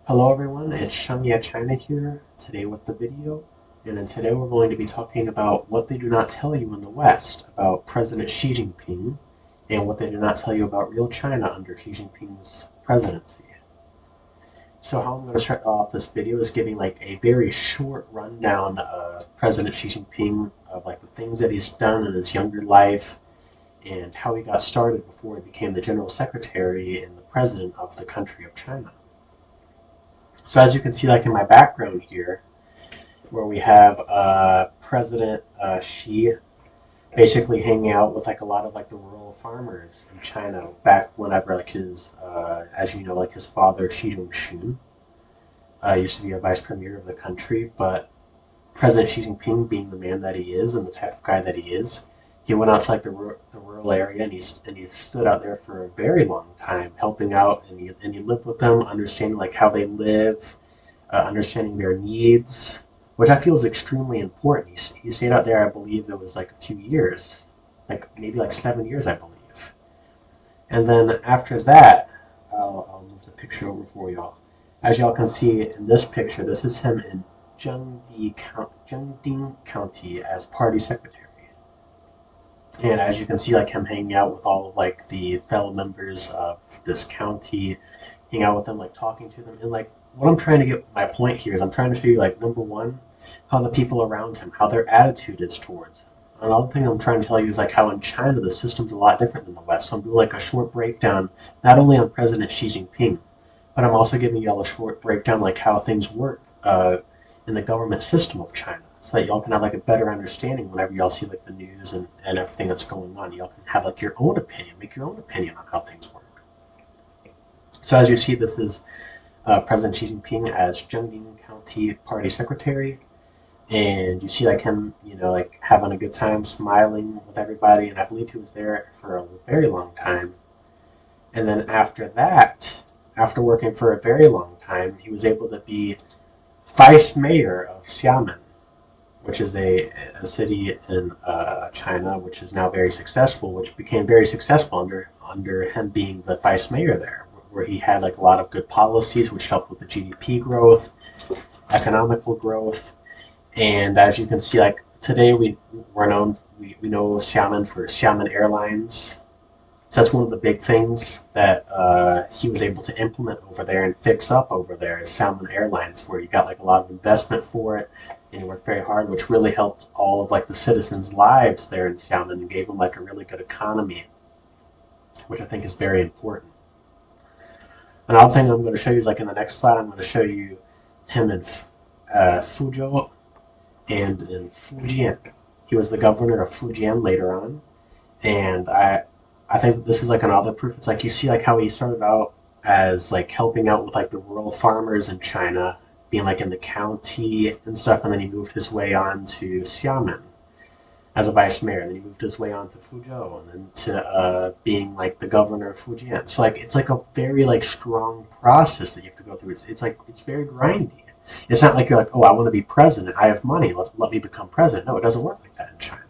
Hello everyone, it's Shangya China here, today with the video, and in today we're going to be talking about what they do not tell you in the West about President Xi Jinping, and what they do not tell you about real China under Xi Jinping's presidency. So how I'm going to start off this video is giving like a very short rundown of President Xi Jinping, of like the things that he's done in his younger life, and how he got started before he became the General Secretary and the President of the country of China. So as you can see, like in my background here, where we have President Xi basically hanging out with like a lot of like the rural farmers in China back whenever like his, as you know, like his father Xi Jinping used to be a vice premier of the country, but President Xi Jinping, being the man that he is and the type of guy that he is, he went out to like the rural area and he stood out there for a very long time, helping out, and he lived with them, understanding like how they live, understanding their needs, which I feel is extremely important. He stayed out there, I believe it was like a few years, like maybe like 7 years, I believe. And then after that, I'll move the picture over for y'all. As y'all can see in this picture, this is him in Zhengding County as party secretary. And as you can see, like him hanging out with all of like the fellow members of this county, hang out with them, like talking to them, and like what I'm trying to get my point here is I'm trying to show you like number one, how the people around him, how their attitude is towards him. Another thing I'm trying to tell you is like how in China the system's a lot different than the West. So I'm doing like a short breakdown, not only on President Xi Jinping, but I'm also giving y'all a short breakdown like how things work in the government system of China, so that y'all can have like a better understanding whenever y'all see like the news and everything that's going on. Y'all can have like your own opinion, make your own opinion on how things work. So as you see, this is President Xi Jinping as Zhengding County Party Secretary, and you see like him, you know, like having a good time, smiling with everybody, and I believe he was there for a very long time. And then after that, after working for a very long time, he was able to be vice mayor of Xiamen, which is a city in China, which is now very successful, which became very successful under him being the vice mayor there, where he had like a lot of good policies, which helped with the GDP growth, economical growth, and as you can see, like today we know Xiamen for Xiamen Airlines. So that's one of the big things that he was able to implement over there and fix up over there is Xiamen Airlines, where he got like a lot of investment for it, and he worked very hard, which really helped all of like the citizens' lives there in Xiamen and gave them like a really good economy, which I think is very important. Another thing I'm going to show you is like in the next slide, I'm going to show you him in Fuzhou and in Fujian. He was the governor of Fujian later on, and I think this is like another proof. It's like you see like how he started out as like helping out with like the rural farmers in China, being like in the county and stuff, and then he moved his way on to Xiamen as a vice mayor. Then he moved his way on to Fuzhou, and then to being like the governor of Fujian. So like it's like a very like strong process that you have to go through. It's like it's very grindy. It's not like you're like, oh, I want to be president. I have money. Let me become president. No, it doesn't work like that in China.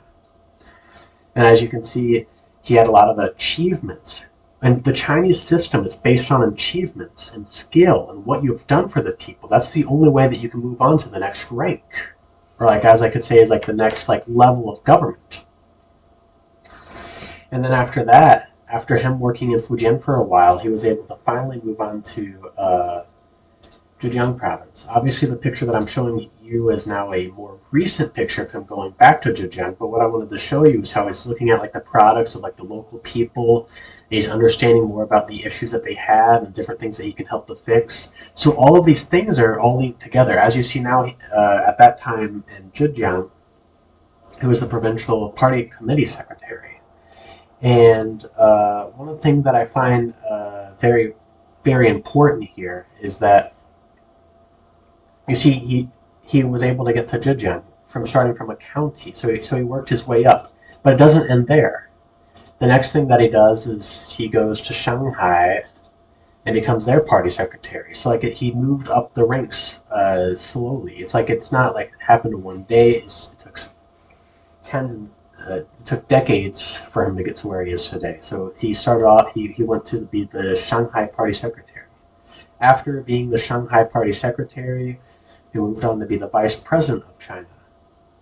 And as you can see, he had a lot of achievements. And the Chinese system is based on achievements and skill and what you've done for the people. That's the only way that you can move on to the next rank. Or like as I could say is like the next like level of government. And then after that, after him working in Fujian for a while, he was able to finally move on to Zhejiang province. Obviously, the picture that I'm showing you is now a more recent picture of him going back to Zhejiang. But what I wanted to show you is how he's looking at like the products of like the local people. He's understanding more about the issues that they have and different things that he can help to fix. So all of these things are all linked together. As you see now, at that time in Zhejiang, he was the provincial party committee secretary. And one of the things that I find very, very important here is that you see, he was able to get to Zhejiang from starting from a county, so he worked his way up. But it doesn't end there. The next thing that he does is he goes to Shanghai and becomes their party secretary. So like he moved up the ranks slowly. It's like it's not like it happened in one day. It took tens and it took decades for him to get to where he is today. So he started off. He went to be the Shanghai party secretary. After being the Shanghai Party secretary, he moved on to be the vice president of China.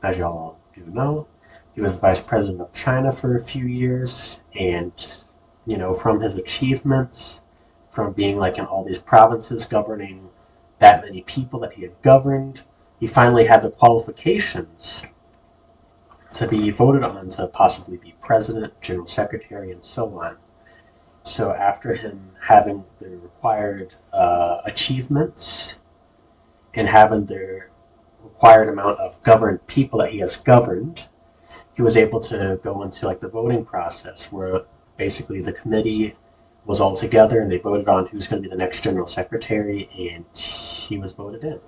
As y'all do know, he was the vice president of China for a few years, and from his achievements, from being like in all these provinces, governing that many people that he had governed, he finally had the qualifications to be voted on to possibly be president, general secretary, and so on. So after him having the required achievements and having the required amount of governed people that he has governed, he was able to go into like the voting process where basically the committee was all together and they voted on who's going to be the next general secretary, and he was voted in.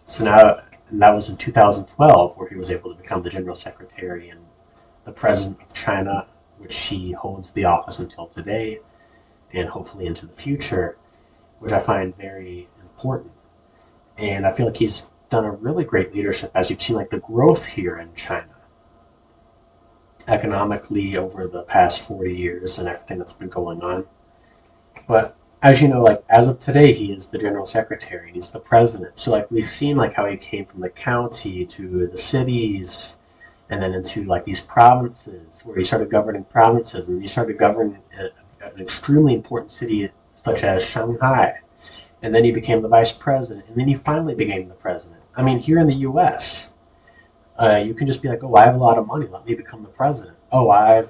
So now, and that was in 2012 where he was able to become the general secretary and the president of China, which he holds the office until today and hopefully into the future, which I find very important. And I feel like he's done a really great leadership, as you've seen like the growth here in China economically over the past 40 years and everything that's been going on. But as you know, like as of today, he is the general secretary and he's the president. So like we've seen like how he came from the county to the cities and then into like these provinces where he started governing provinces, and he started governing an extremely important city such as Shanghai. And then he became the vice president, and then he finally became the president. I mean, here in the U.S., you can just be like, oh, I have a lot of money, let me become the president. Oh, I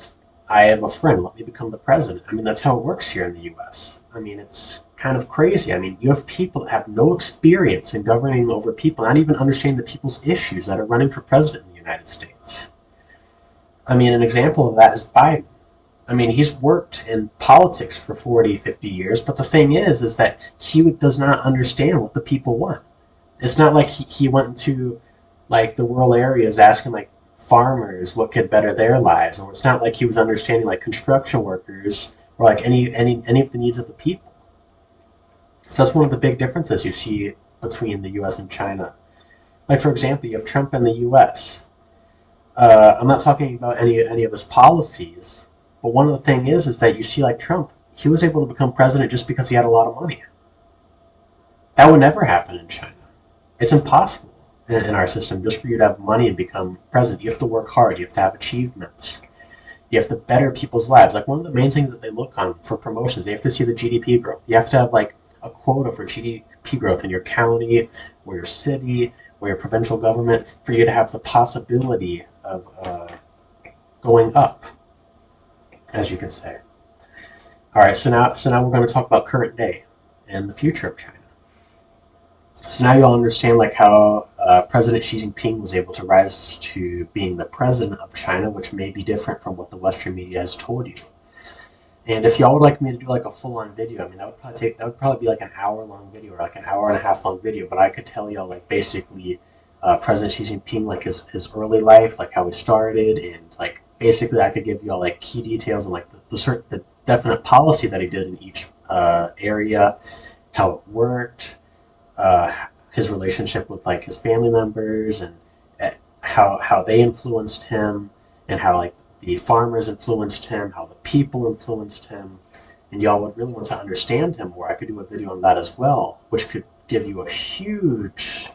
have a friend, let me become the president. I mean, that's how it works here in the U.S. I mean, it's kind of crazy. I mean, you have people that have no experience in governing over people, not even understanding the people's issues that are running for president in the United States. I mean, an example of that is Biden. I mean, he's worked in politics for 40, 50 years, but the thing is that he does not understand what the people want. It's not like he went into like the rural areas asking like farmers what could better their lives, or it's not like he was understanding like construction workers or like any of the needs of the people. So that's one of the big differences you see between the U.S. and China. Like for example, you have Trump in the U.S. I'm not talking about any of his policies. But one of the things is that you see like Trump, he was able to become president just because he had a lot of money. That would never happen in China. It's impossible in our system just for you to have money and become president. You have to work hard. You have to have achievements. You have to better people's lives. Like one of the main things that they look on for promotions, they have to see the GDP growth. You have to have like a quota for GDP growth in your county or your city or your provincial government for you to have the possibility of going up, as you can say. All right, so now we're going to talk about current day and the future of China. So now you all understand like how President Xi Jinping was able to rise to being the president of China, which may be different from what the Western media has told you. And if y'all would like me to do like a full-on video, I mean, that would probably be like an hour-long video or like an hour and a half-long video. But I could tell y'all like basically President Xi Jinping, like his early life, like how he started, and like basically I could give y'all like key details and like the definite policy that he did in each area, how it worked, his relationship with like his family members, and how they influenced him, and how like the farmers influenced him, how the people influenced him. And y'all would really want to understand him more. I could do a video on that as well, which could give you a huge,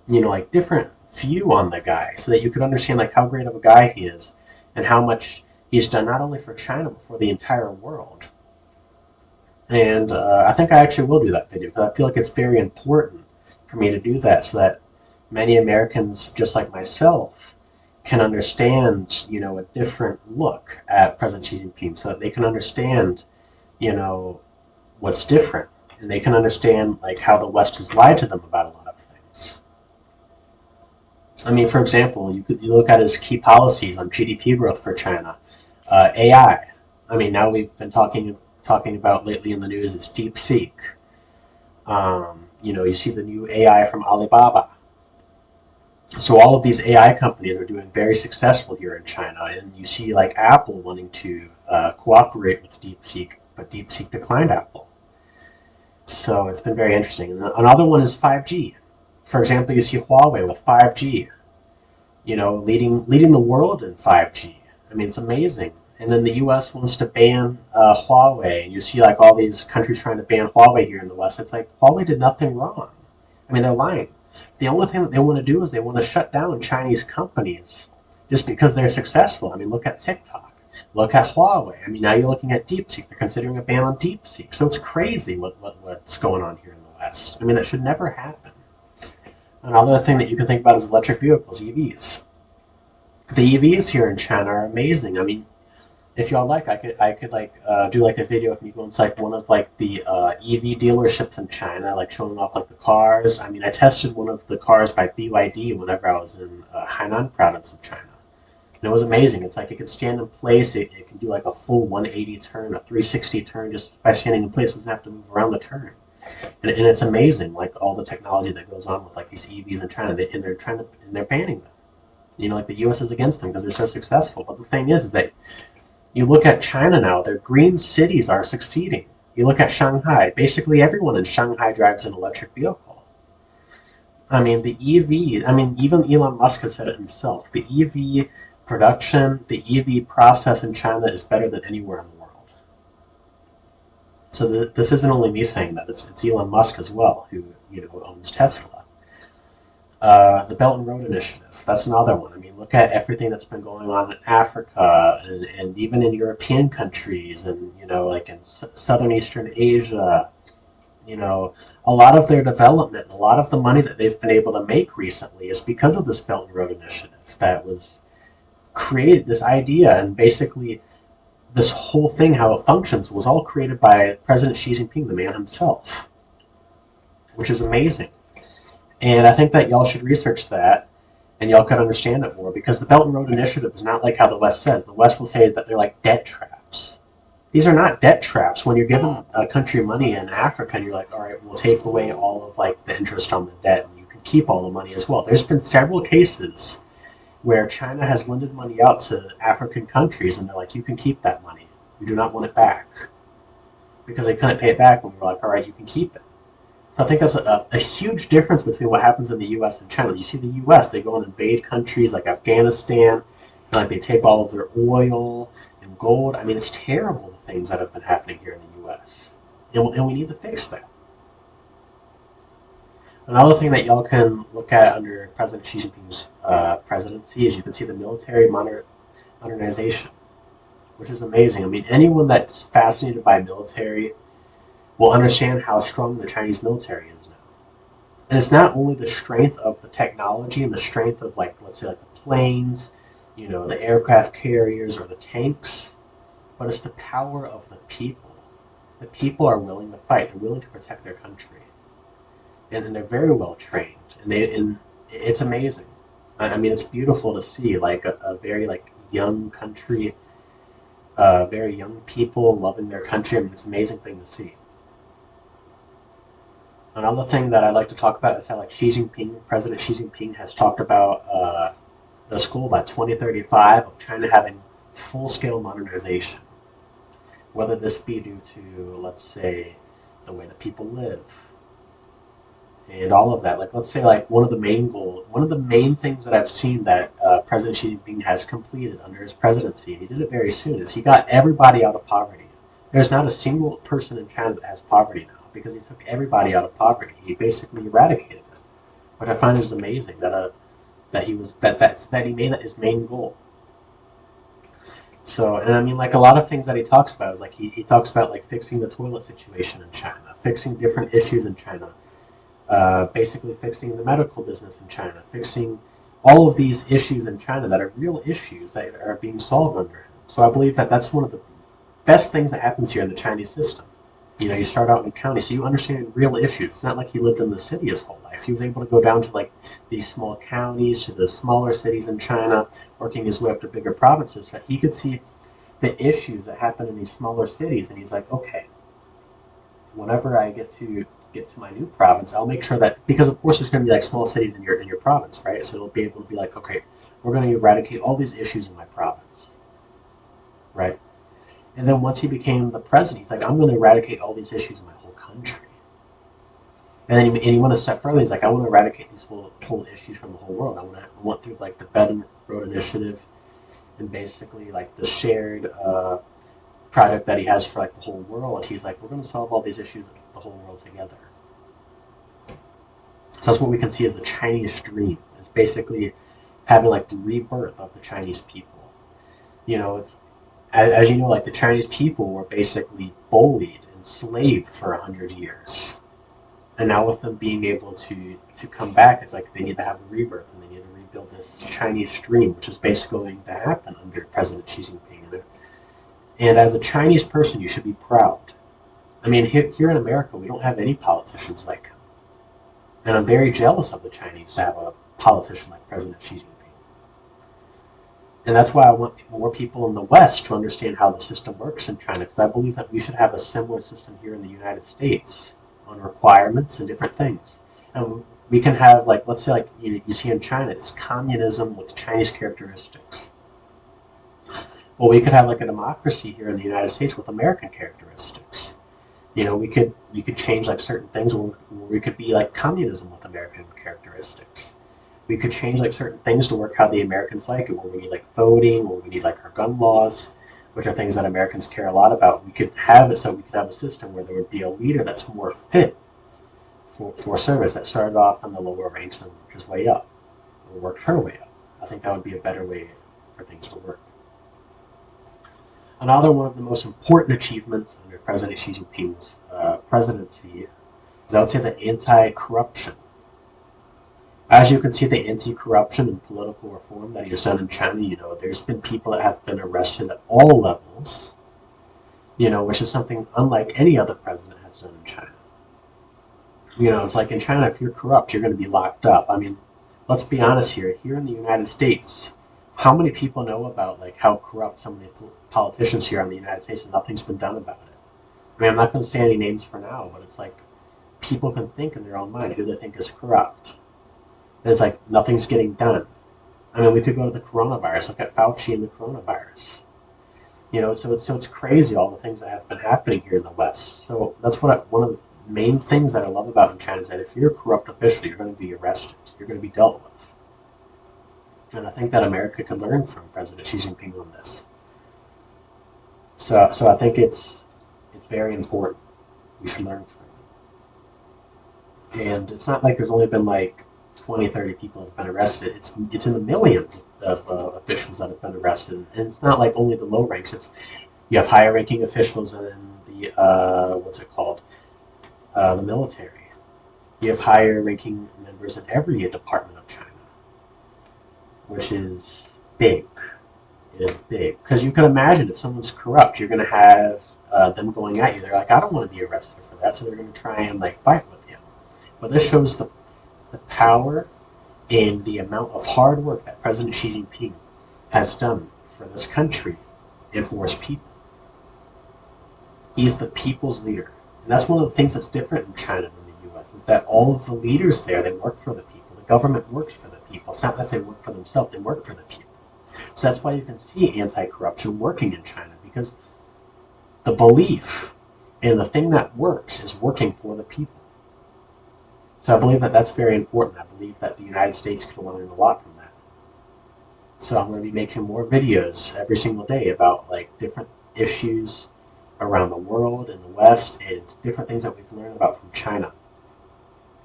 like different view on the guy, so that you could understand like how great of a guy he is and how much he's done not only for China but for the entire world. And I think I actually will do that video because I feel like it's very important for me to do that, so that many Americans, just like myself, can understand, a different look at President Xi Jinping, so that they can understand, what's different, and they can understand like how the West has lied to them about a lot of things. I mean, for example, you look at his key policies on GDP growth for China, AI. I mean, now we've been talking about lately in the news is DeepSeek. You see the new AI from Alibaba. So all of these AI companies are doing very successful here in China, and you see like Apple wanting to cooperate with DeepSeek, but DeepSeek declined Apple. So it's been very interesting. And another one is 5G. For example, you see Huawei with 5G, leading the world in 5G. I mean, it's amazing. And then the U.S. wants to ban Huawei, and you see like all these countries trying to ban Huawei here in the West. It's like Huawei did nothing wrong. I mean, they're lying. The only thing that they want to do is they want to shut down Chinese companies just because they're successful. I mean, look at TikTok. Look at Huawei. I mean, now you're looking at DeepSeek. They're considering a ban on DeepSeek. So it's crazy what's going on here in the West. I mean, that should never happen. Another thing that you can think about is electric vehicles, EVs. The EVs here in China are amazing. I mean, if y'all like, I could like do like a video of me going to like one of like the EV dealerships in China, like showing off like the cars. I mean, I tested one of the cars by BYD whenever I was in Hainan province of China. And it was amazing. It's like it can stand in place. It can do like a full 180 turn, a 360 turn just by standing in place. It doesn't have to move around the turn. And it's amazing, like all the technology that goes on with like these EVs in China, and they're trying to and they're banning them. You know, like the U.S. is against them because they're so successful. But the thing is that you look at China now; their green cities are succeeding. You look at Shanghai; basically everyone in Shanghai drives an electric vehicle. I mean, the EV. I mean, even Elon Musk has said it himself. The EV production, the EV process in China is better than anywhere in the world. So this isn't only me saying that; it's Elon Musk as well, who owns Tesla. The Belt and Road Initiative. That's another one. I mean, look at everything that's been going on in Africa and even in European countries and, like in Southern Eastern Asia. A lot of their development, a lot of the money that they've been able to make recently is because of this Belt and Road Initiative that was created, this idea, and basically this whole thing, how it functions, was all created by President Xi Jinping, the man himself, which is amazing. And I think that y'all should research that and y'all could understand it more because the Belt and Road Initiative is not like how the West says. The West will say that they're like debt traps. These are not debt traps. When you're giving a country money in Africa and you're like, all right, we'll take away all of like the interest on the debt and you can keep all the money as well. There's been several cases where China has lended money out to African countries and they're like, you can keep that money. We do not want it back. Because they couldn't pay it back and we were like, all right, you can keep it. I think that's a huge difference between what happens in the U.S. and China. You see the U.S., they go and invade countries like Afghanistan, and like they take all of their oil and gold. I mean, it's terrible the things that have been happening here in the U.S. And we need to fix that. Another thing that y'all can look at under President Xi Jinping's presidency is you can see the military modernization, which is amazing. I mean, anyone that's fascinated by military will understand how strong the Chinese military is now. And it's not only the strength of the technology and the strength of, like, let's say, like the planes, the aircraft carriers or the tanks, but it's the power of the people. The people are willing to fight. They're willing to protect their country, and they're very well trained. And it's amazing. I mean, it's beautiful to see, like a very like young country, very young people loving their country. I mean, it's an amazing thing to see. Another thing that I'd like to talk about is how like President Xi Jinping has talked about the goal by 2035 of China having full-scale modernization. Whether this be due to, let's say, the way that people live and all of that. Like, let's say, like one of the main things that I've seen that President Xi Jinping has completed under his presidency, and he did it very soon, is he got everybody out of poverty. There's not a single person in China that has poverty now because he took everybody out of poverty. He basically eradicated it, which I find is amazing that he made that his main goal. So, and I mean, like a lot of things that he talks about is like he talks about like fixing the toilet situation in China, fixing different issues in China, basically fixing the medical business in China, fixing all of these issues in China that are real issues that are being solved under him. So I believe that that's one of the best things that happens here in the Chinese system. You start out in county, so you understand real issues. It's not like he lived in the city his whole life. He was able to go down to like these small counties, to the smaller cities in China, working his way up to bigger provinces, so that he could see the issues that happen in these smaller cities. And he's like, okay, whenever I get to my new province, I'll make sure that, because of course there's going to be like small cities in your province, right? So he'll be able to be like, okay, we're going to eradicate all these issues in my province, right? And then once he became the president, he's like, I'm going to eradicate all these issues in my whole country. And then he went a step further. He's like, I want to eradicate these whole issues from the whole world. I went through like the Belt and Road Initiative, and basically like the shared project that he has for like the whole world. He's like, we're going to solve all these issues of the whole world together. So that's what we can see as the Chinese dream. It's basically having like the rebirth of the Chinese people. It's as you know, like the Chinese people were basically bullied, enslaved for 100 years, and now with them being able to come back, it's like they need to have a rebirth and they need to rebuild this Chinese dream, which is basically going to happen under President Xi Jinping. And as a Chinese person, you should be proud. I mean, here in America, we don't have any politicians like him. And I'm very jealous of the Chinese to have a politician like President Xi Jinping. And that's why I want more people in the West to understand how the system works in China, because I believe that we should have a similar system here in the United States on requirements and different things. And we can have, like, let's say, like you see in China, it's communism with Chinese characteristics. Well, we could have like a democracy here in the United States with American characteristics. We could change like certain things where we could be like communism with American characteristics. We could change like certain things to work how the Americans like it, where we need like voting, or we need like our gun laws, which are things that Americans care a lot about. We could have it so we could have a system where there would be a leader that's more fit for service, that started off on the lower ranks and worked his way up, or worked her way up. I think that would be a better way for things to work. Another one of the most important achievements under President Xi Jinping's presidency is, I would say, the anti-corruption. As you can see, the anti-corruption and political reform that he has done in China, there's been people that have been arrested at all levels, which is something unlike any other president has done in China. It's like in China, if you're corrupt, you're going to be locked up. I mean, let's be honest here. Here in the United States, how many people know about like how corrupt some of the politicians here in the United States, and nothing's been done about it? I mean, I'm not going to say any names for now, but it's like people can think in their own mind who they think is corrupt. And it's like nothing's getting done. I mean, we could go to the coronavirus. Look at Fauci and the coronavirus. So it's crazy all the things that have been happening here in the West. So that's one of the main things that I love about in China, is that if you're a corrupt official, you're going to be arrested. You're going to be dealt with. And I think that America could learn from President Xi Jinping on this. So I think it's very important. We should learn from it. And it's not like there's only been like 20, 30 people that have been arrested. It's in the millions of officials that have been arrested. And it's not like only the low ranks. You have higher ranking officials in the, the military. You have higher ranking members in every department of China, which is big. It is big. Because you can imagine if someone's corrupt, you're going to have them going at you. They're like, I don't want to be arrested for that, so they're going to try and like fight with you. But this shows the power and the amount of hard work that President Xi Jinping has done for this country and for his people. He's the people's leader. And that's one of the things that's different in China than the US, is that all of the leaders there, they work for the people. The government works for the people. It's not that they work for themselves, they work for the people. So that's why you can see anti-corruption working in China, because the belief and the thing that works is working for the people. So I believe that that's very important. I believe that the United States can learn a lot from that. So I'm going to be making more videos every single day about like different issues around the world in the West, and different things that we can learn about from China.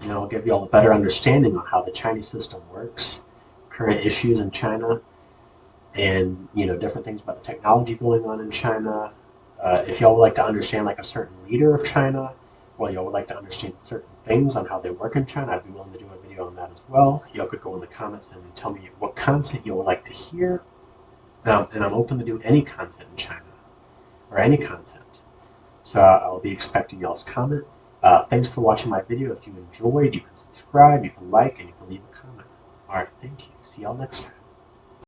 I'll give you all a better understanding on how the Chinese system works, current issues in China, and different things about the technology going on in China. If y'all would like to understand like a certain leader of China, or y'all would like to understand certain things on how they work in China, I'd be willing to do a video on that as well. Y'all could go in the comments and tell me what content you would like to hear. And I'm open to do any content in China, or any content. So I'll be expecting y'all's comment. Thanks for watching my video. If you enjoyed, you can subscribe, you can like, and you can leave a comment. Alright, thank you. See y'all next time.